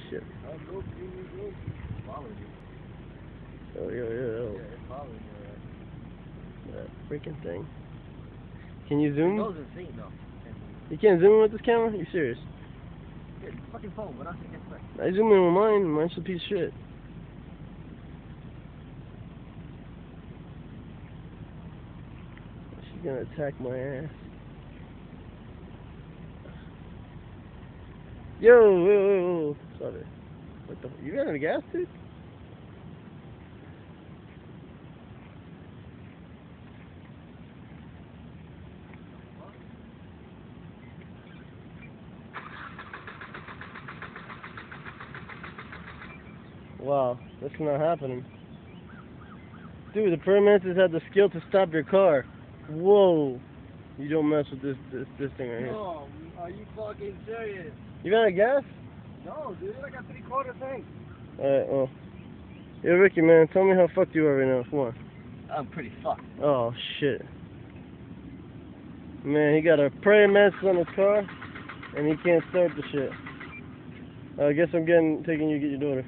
shit. Oh, go. Following you. Oh, yo. Yeah, it's following you. That freaking thing. Can you zoom? It goes insane, though. You can't zoom in with this camera? You serious? Yeah, it's a fucking phone. What else you can expect? I zoom in with mine. Mine's a piece of shit. She's gonna attack my ass. Yo. Stop it. What the? You got any gas, dude? Wow, that's not happening. Dude, the Mantis had the skill to stop your car. Whoa. You don't mess with this thing right here. No, are you fucking serious? You got any gas? No, dude, I got 3/4 tank. Alright, well. Yo, Ricky, man, tell me how fucked you are right now. Come on. I'm pretty fucked. Oh, shit. Man, he got a Mantis on his car, and he can't start the shit. I guess I'm taking you to get your daughter.